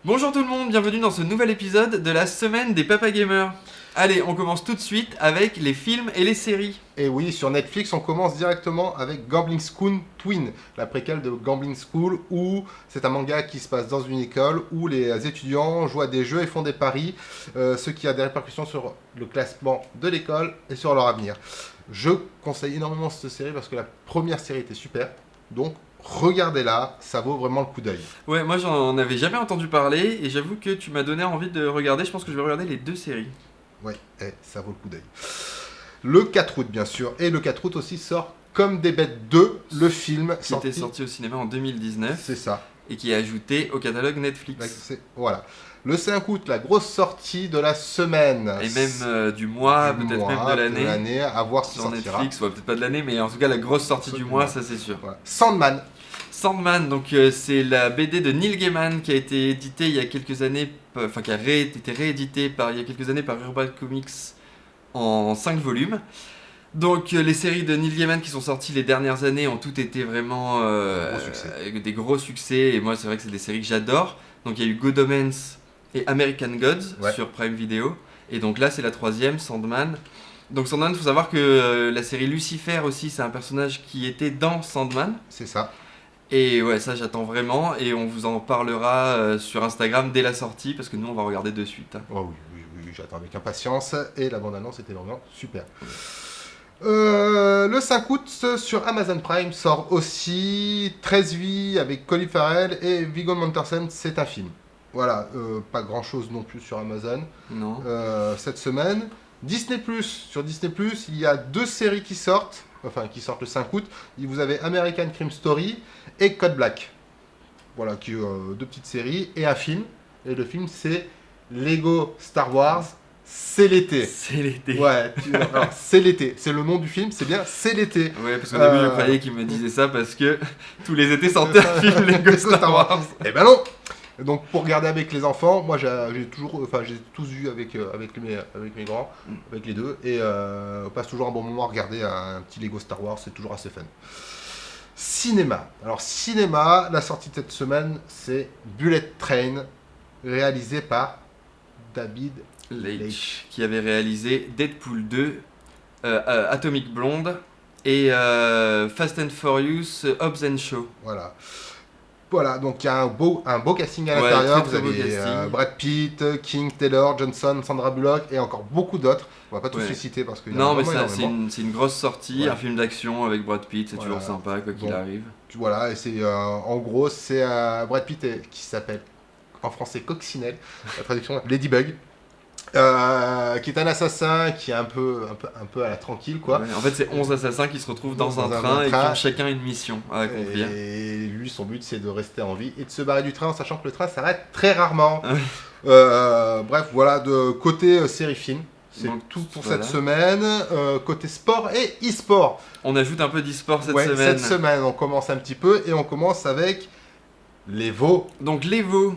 Bonjour tout le monde, bienvenue dans ce nouvel épisode de la semaine des Papa Gamers. Allez, on commence tout de suite avec les films et les séries. Et oui, sur Netflix, on commence directement avec Gambling School Twin, la préquelle de Gambling School, où c'est un manga qui se passe dans une école où les étudiants jouent à des jeux et font des paris, ce qui a des répercussions sur le classement de l'école et sur leur avenir. Je conseille énormément cette série parce que la première série était super, donc regardez-la, ça vaut vraiment le coup d'œil. Ouais, moi j'en avais jamais entendu parler et j'avoue que tu m'as donné envie de regarder. Je pense que je vais regarder les deux séries. Ouais, ça vaut le coup d'œil. Le 4 août, bien sûr, et le 4 août aussi sort Comme des bêtes 2, le film Qui était sorti au cinéma en 2019. C'est ça. Et qui est ajouté au catalogue Netflix. Voilà. Le 5 août, la grosse sortie de la semaine. Et même du mois, peut-être même de l'année. À voir si sur sortira. Netflix, ouais, peut-être pas de l'année, mais en tout cas la grosse sortie du mois, ça c'est sûr. Voilà. Sandman. Sandman, donc c'est la BD de Neil Gaiman qui a été éditée il y a quelques années, enfin qui a été rééditée il y a quelques années par Urban Comics en 5 volumes. Donc les séries de Neil Gaiman qui sont sorties les dernières années ont toutes été vraiment des gros succès, et moi c'est vrai que c'est des séries que j'adore. Donc il y a eu God Omens et American Gods sur Prime Video, et donc là c'est la troisième, Sandman. Donc Sandman, il faut savoir que la série Lucifer aussi, c'est un personnage qui était dans Sandman. C'est ça. Et ouais, ça j'attends vraiment, et on vous en parlera sur Instagram dès la sortie, parce que nous on va regarder de suite. Oh oui, j'attends avec impatience, et la bande-annonce était vraiment super. Le 5 août sur Amazon Prime sort aussi 13 vies avec Colin Farrell et Viggo Mortensen, c'est un film. Voilà, pas grand chose non plus sur Amazon cette semaine. Disney+, sur Disney+, il y a 2 séries qui sortent le 5 août. Vous avez American Crime Story et Code Black. Voilà, 2 petites séries et un film. Et le film c'est Lego Star Wars. C'est l'été. C'est l'été. Ouais, alors, c'est l'été. C'est le nom du film, c'est bien, c'est l'été. Ouais, parce qu'au début, je croyais qu'il me disait ça parce que tous les étés sortait un film Lego Star Wars. Eh ben non. Donc pour regarder avec les enfants, moi j'ai tous vu avec mes grands, avec les deux, et on passe toujours un bon moment à regarder un petit Lego Star Wars, c'est toujours assez fun. Cinéma. Alors cinéma, la sortie de cette semaine, c'est Bullet Train, réalisé par David Leitch, qui avait réalisé Deadpool 2, Atomic Blonde et Fast and Furious, Hobbs and Shaw. Voilà, donc il y a un beau casting à l'intérieur. Très vous avez Brad Pitt, King, Taylor, Johnson, Sandra Bullock et encore beaucoup d'autres. On va pas tous les citer parce que non, mais c'est une grosse sortie, un film d'action avec Brad Pitt, c'est toujours sympa quoi qu'il arrive. Voilà, et c'est en gros c'est Brad Pitt qui s'appelle en français Coccinelle, la traduction Ladybug. Qui est un assassin qui est un peu à la tranquille quoi. Ouais, en fait c'est 11 assassins qui se retrouvent dans un train et qui ont chacun une mission à accomplir. Et lui son but c'est de rester en vie et de se barrer du train en sachant que le train s'arrête très rarement. Bref voilà, de côté série film. C'est donc, tout pour cette semaine. Côté sport et e-sport. On ajoute un peu d'e-sport cette semaine. Cette semaine on commence un petit peu et on commence avec l'Evo. Donc l'Evo,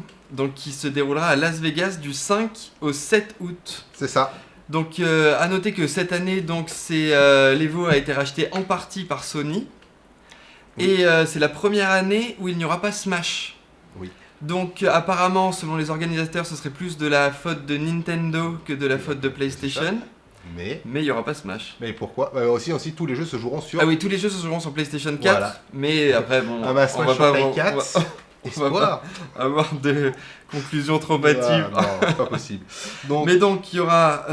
qui se déroulera à Las Vegas du 5 au 7 août. C'est ça. Donc à noter que cette année, l'Evo a été racheté en partie par Sony. Oui. Et c'est la première année où il n'y aura pas Smash. Oui. Donc apparemment, selon les organisateurs, ce serait plus de la faute de Nintendo que de la faute de PlayStation. Mais il n'y aura pas Smash. Mais pourquoi aussi, tous les jeux se joueront sur... Ah oui, tous les jeux se joueront sur PlayStation 4. Voilà. Mais après, bon... on va pas... 4. On va pas avoir de conclusions trop hâtives. Non, c'est pas possible. Mais donc, il y aura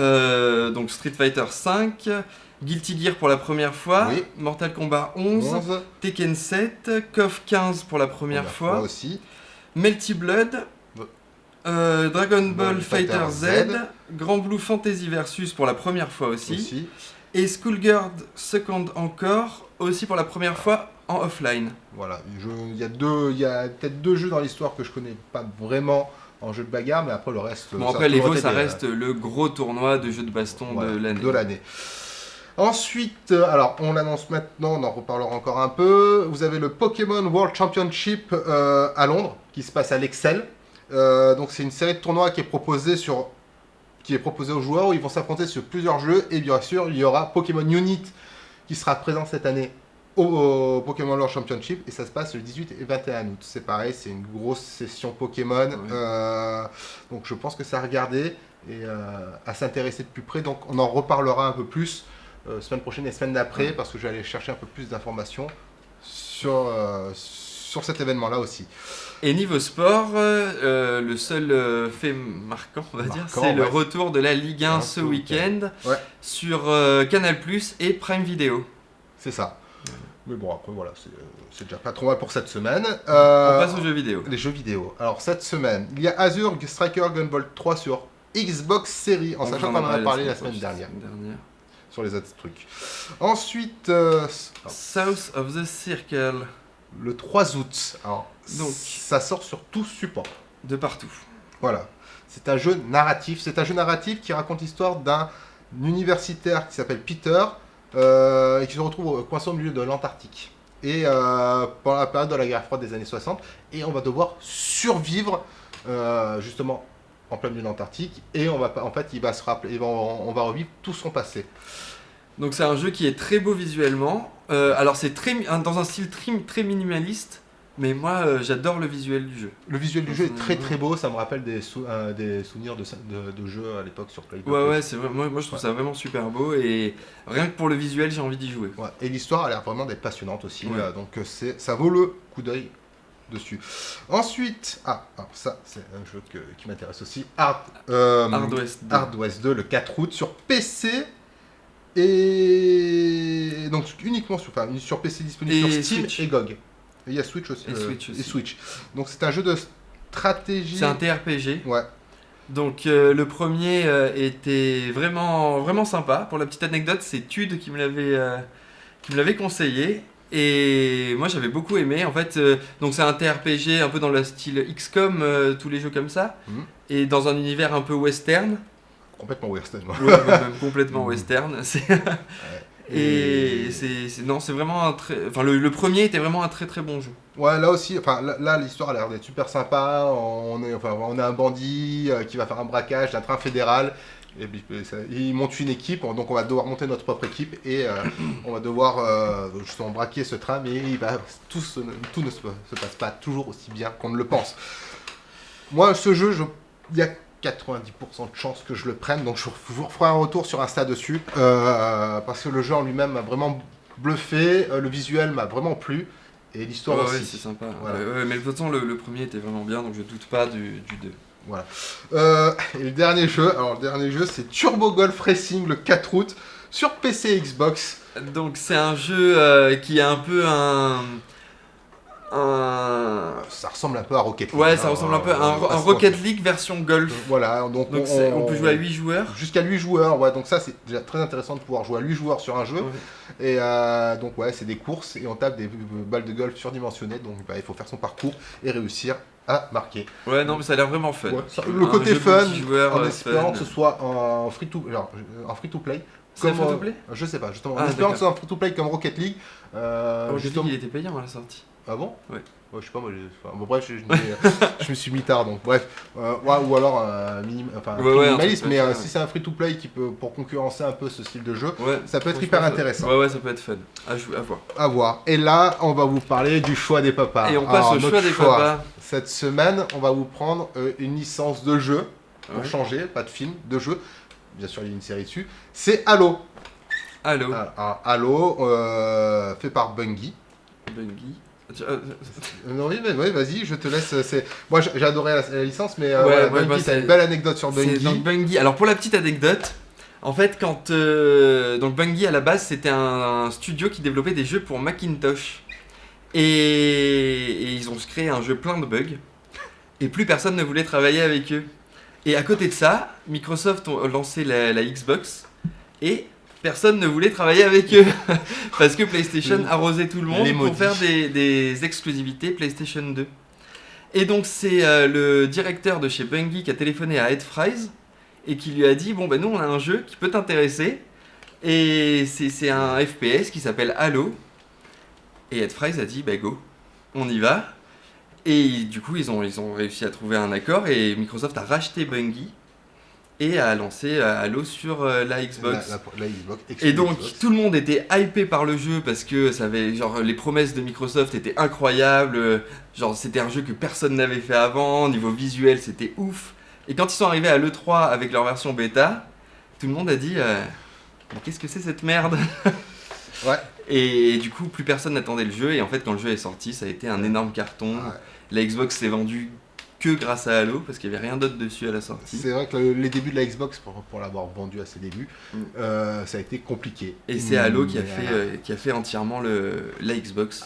Street Fighter 5, Guilty Gear pour la première fois, Mortal Kombat 11, Tekken 7, KOF 15 pour la première fois aussi, Melty Blood, Dragon Ball Fighter Z, Grand Blue Fantasy Versus pour la première fois aussi. Et Schoolgirl Second encore, aussi pour la première fois en offline. Voilà, il y a peut-être 2 jeux dans l'histoire que je connais pas vraiment en jeu de bagarre, mais après le reste... Bon, après l'Evo, ça reste le gros tournoi de jeux de baston de l'année. Ensuite, alors on l'annonce maintenant, on en reparlera encore un peu. Vous avez le Pokémon World Championship à Londres, qui se passe à l'Excel. Donc c'est une série de tournois qui est proposée aux joueurs où ils vont s'affronter sur plusieurs jeux. Et bien sûr, il y aura Pokémon Unit qui sera présent cette année au Pokémon Lore Championship et ça se passe le 18 et 21 août. C'est pareil, c'est une grosse session Pokémon. Donc je pense que c'est à regarder et à s'intéresser de plus près. Donc on en reparlera un peu plus semaine prochaine et semaine d'après parce que je vais aller chercher un peu plus d'informations sur cet événement-là aussi. Et niveau sport, le seul fait marquant, on va dire, c'est le retour de la Ligue 1 ce week-end sur Canal+ et Prime Video. C'est ça. Mais bon, après, voilà, c'est déjà pas trop mal pour cette semaine. On passe aux jeux vidéo. Les jeux vidéo. Alors, cette semaine, il y a Azure Striker Gunvolt 3 sur Xbox Series, en sachant qu'on en a parlé la semaine dernière. Sur les autres trucs. Ensuite... South of the Circle. Le 3 août. Alors, donc, ça sort sur tout support. De partout. Voilà. C'est un jeu narratif. C'est un jeu narratif qui raconte l'histoire d'un universitaire qui s'appelle Peter et qui se retrouve coincé au milieu de l'Antarctique. Et pendant la période de la guerre froide des années 60. Et on va devoir survivre justement en plein milieu de l'Antarctique. Et on va se rappeler, on va revivre tout son passé. Donc c'est un jeu qui est très beau visuellement. Alors c'est dans un style très minimaliste. Mais moi, j'adore le visuel du jeu. Le visuel du jeu est très très beau, ça me rappelle des souvenirs de jeux à l'époque sur Playboy. Ouais, c'est vrai. Moi je trouve ça vraiment super beau et rien que pour le visuel, j'ai envie d'y jouer. Ouais. Et l'histoire a l'air vraiment d'être passionnante aussi, donc ça vaut le coup d'œil dessus. Ensuite, alors ça c'est un jeu qui m'intéresse aussi, Hard West 2 le 4 août sur PC. Et donc uniquement sur PC disponible sur Steam Switch. et GOG. Et il y a Switch aussi. Et Switch. Donc c'est un jeu de stratégie. C'est un TRPG. Ouais. Donc le premier était vraiment, vraiment sympa. Pour la petite anecdote, c'est Tude qui me l'avait conseillé. Et moi j'avais beaucoup aimé. En fait, donc c'est un TRPG un peu dans le style XCOM, tous les jeux comme ça. Et dans un univers un peu western. Complètement western. Ouais, même complètement western. Et c'est vraiment un très... Enfin, le premier était vraiment un très très bon jeu. Ouais, là aussi, là l'histoire a l'air d'être super sympa. On est un bandit qui va faire un braquage d'un train fédéral. Et il monte une équipe, donc on va devoir monter notre propre équipe et on va devoir justement braquer ce train, mais tout ne se passe pas toujours aussi bien qu'on ne le pense. Moi, ce jeu, il y a 90% de chances que je le prenne, donc je vous referai un retour sur Insta dessus, parce que le jeu en lui-même m'a vraiment bluffé, le visuel m'a vraiment plu, et l'histoire aussi. Ouais, c'est sympa. Voilà. Mais de toute façon, le premier était vraiment bien, donc je doute pas du 2. Voilà. Et le dernier jeu, c'est Turbo Golf Racing le 4 août sur PC et Xbox. Donc c'est un jeu qui est un peu Ça ressemble un peu à Rocket League. Ouais, ça ressemble un peu à un Rocket League version golf. Voilà, donc on peut jouer à 8 joueurs. Jusqu'à 8 joueurs, ouais, donc ça c'est déjà très intéressant de pouvoir jouer à 8 joueurs sur un jeu. Ouais. Et donc ouais, c'est des courses et on tape des balles de golf surdimensionnées, donc il faut faire son parcours et réussir à marquer. Ouais, non, mais ça a l'air vraiment fun. Ouais, le côté fun, en espérant que ce soit en free-to-play. C'est free-to-play ? Je sais pas, justement. En espérant que ce soit un free-to-play comme Rocket League. Rocket League, il était payant à la sortie. Ah bon ? Ouais. Ouais, je sais pas, moi, bref, je me suis mis tard, donc bref. Ou alors minimaliste, mais si c'est un free-to-play qui peut, pour concurrencer un peu ce style de jeu, ça peut être hyper intéressant. Ouais, ça peut être fun. À voir. À voir. Et là, on va vous parler du choix des papas. Et on passe au choix des papas. Cette semaine, on va vous prendre une licence de jeu, pour changer, pas de film, de jeu. Bien sûr, il y a une série dessus. C'est Halo. Halo, fait par Bungie. Non, oui, vas-y, je te laisse. Moi, j'ai adoré la licence, mais Bungie, t'as une belle anecdote sur Bungie. Donc Bungie. Alors pour la petite anecdote, en fait, quand donc Bungie à la base, c'était un studio qui développait des jeux pour Macintosh, et ils ont créé un jeu plein de bugs, et plus personne ne voulait travailler avec eux. Et à côté de ça, Microsoft ont lancé la Xbox, et personne ne voulait travailler avec eux parce que PlayStation arrosait tout le monde pour faire des exclusivités PlayStation 2. Et donc c'est le directeur de chez Bungie qui a téléphoné à Ed Fries et qui lui a dit bon nous on a un jeu qui peut t'intéresser et c'est un FPS qui s'appelle Halo. Et Ed Fries a dit go, on y va. Et du coup ils ont réussi à trouver un accord et Microsoft a racheté Bungie. et a lancé Halo sur la Xbox. La Xbox. Et donc Xbox. tout le monde était hypé par le jeu parce que ça avait, genre, les promesses de Microsoft étaient incroyables, genre c'était un jeu que personne n'avait fait avant, niveau visuel c'était ouf. Et quand ils sont arrivés à l'E3 avec leur version bêta, tout le monde a dit mais qu'est-ce que c'est cette merde? Ouais. Et du coup plus personne n'attendait le jeu et en fait quand le jeu est sorti ça a été un énorme carton. Ouais. La Xbox s'est vendue que grâce à Halo parce qu'il n'y avait rien d'autre dessus à la sortie. C'est vrai que les débuts de la Xbox, pour l'avoir vendu à ses débuts, ça a été compliqué. Et c'est Halo qui a fait entièrement la Xbox.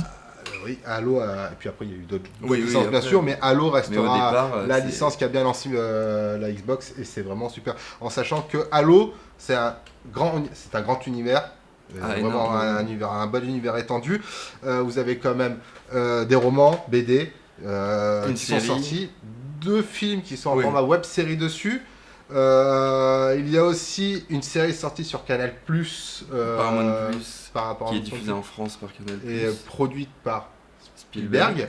Oui, Halo, et puis après il y a eu d'autres licences bien sûr, mais Halo restera départ, la licence qui a bien lancé la Xbox et c'est vraiment super. En sachant que Halo, c'est un grand univers, vraiment un bon univers étendu. Vous avez quand même des romans, BD qui sont sortis, 2 films qui sont en format web série dessus. Il y a aussi une série sortie sur Canal+, Paramount+, qui est diffusée en France par Canal+. Et produite par Spielberg.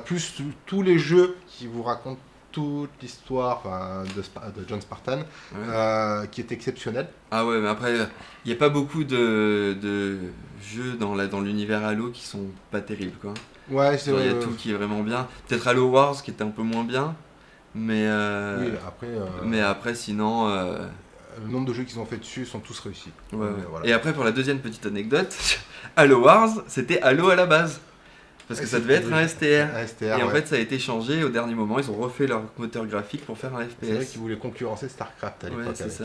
Plus tous les jeux qui vous racontent toute l'histoire de John Spartan, qui est exceptionnelle. Ah ouais, mais après, il n'y a pas beaucoup de jeux dans l'univers Halo qui sont pas terribles, quoi. Ouais, c'est vrai. Il y a tout qui est vraiment bien. Peut-être Halo Wars qui était un peu moins bien, mais oui, après. Mais après, sinon. Le nombre de jeux qu'ils ont fait dessus sont tous réussis. Ouais. Voilà. Et après, pour la deuxième petite anecdote, Halo Wars, c'était Halo à la base. Parce que ça devait être un STR. Et en fait, ça a été changé au dernier moment. Ils ont refait leur moteur graphique pour faire un FPS. C'est vrai qu'ils voulaient concurrencer StarCraft à l'époque. C'est ça.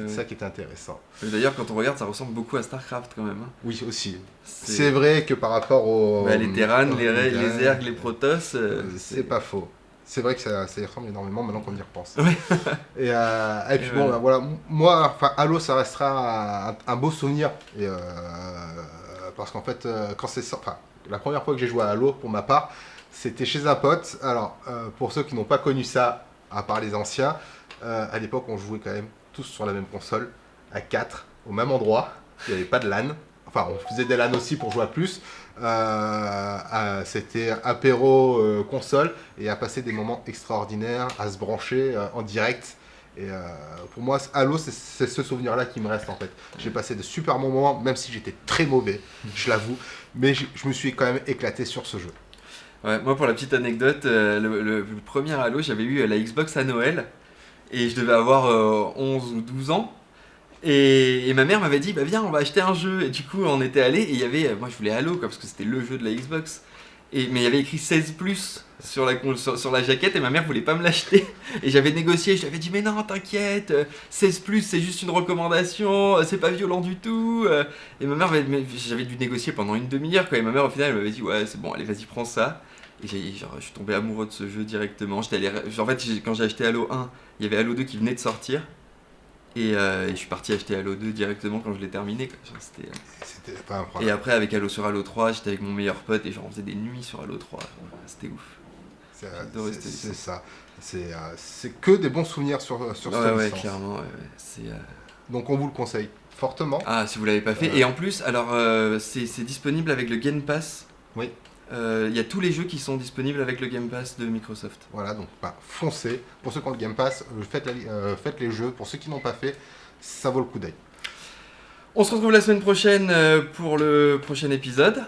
C'est ça qui était intéressant. D'ailleurs, quand on regarde, ça ressemble beaucoup à StarCraft quand même. Oui, aussi. C'est vrai que par rapport aux. Les Terrans, les Zerg, les Protoss. C'est pas faux. C'est vrai que ça y ressemble énormément maintenant qu'on y repense. Ouais. Et puis bon, voilà. Moi, Halo, ça restera un beau souvenir. Parce qu'en fait, quand c'est sorti. La première fois que j'ai joué à Halo, pour ma part, c'était chez un pote. Alors, pour ceux qui n'ont pas connu ça, à part les anciens, à l'époque, on jouait quand même tous sur la même console, à 4, au même endroit. Il n'y avait pas de LAN. Enfin, on faisait des LAN aussi pour jouer à plus. C'était apéro console et à passer des moments extraordinaires, à se brancher en direct. Et pour moi, Halo, c'est ce souvenir-là qui me reste en fait. J'ai passé de super moments, même si j'étais très mauvais, je l'avoue, mais je me suis quand même éclaté sur ce jeu. Ouais, moi, pour la petite anecdote, le premier Halo, j'avais eu la Xbox à Noël et je devais avoir 11 ou 12 ans. Et ma mère m'avait dit, bah viens, on va acheter un jeu. Et du coup, on était allé et il y avait, moi je voulais Halo, parce que c'était le jeu de la Xbox. Mais il y avait écrit 16+ sur la jaquette et ma mère voulait pas me l'acheter. Et j'avais négocié, je lui avais dit mais non t'inquiète, 16+ c'est juste une recommandation, c'est pas violent du tout. Et ma mère, j'avais dû négocier pendant une demi-heure quoi. Et ma mère au final elle m'avait dit ouais c'est bon, allez vas-y prends ça. Et je suis tombé amoureux de ce jeu directement. En fait quand j'ai acheté Halo 1, il y avait Halo 2 qui venait de sortir. Et je suis parti acheter Halo 2 directement quand je l'ai terminé. C'était pas incroyable. Et après, avec Halo sur Halo 3, j'étais avec mon meilleur pote et genre, on faisait des nuits sur Halo 3. C'était ouf. C'est ça. C'est que des bons souvenirs sur cette licence. Ouais, clairement. Ouais. Donc on vous le conseille fortement. Ah, si vous l'avez pas fait. Et en plus, alors, c'est disponible avec le Game Pass. Oui. Il y a tous les jeux qui sont disponibles avec le Game Pass de Microsoft. Voilà, donc foncez. Pour ceux qui ont le Game Pass, faites les jeux. Pour ceux qui n'ont pas fait, ça vaut le coup d'œil. On se retrouve la semaine prochaine pour le prochain épisode.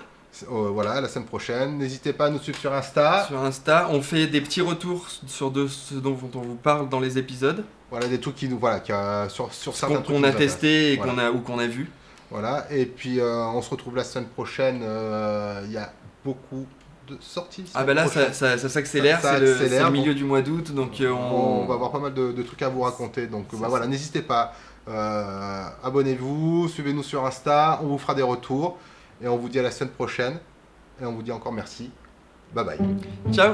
Voilà, la semaine prochaine. N'hésitez pas à nous suivre sur Insta. Sur Insta, on fait des petits retours sur ce dont on vous parle dans les épisodes. Voilà, des trucs sur certains trucs qu'on a testé et qu'on a vu. Voilà, et puis on se retrouve la semaine prochaine. Il y a beaucoup de sorties. Ah bah là ça s'accélère, c'est le milieu du mois d'août, donc on va avoir pas mal de trucs à vous raconter. Donc voilà, n'hésitez pas, abonnez-vous, suivez-nous sur Insta, on vous fera des retours et on vous dit à la semaine prochaine et on vous dit encore merci. Bye bye. Ciao.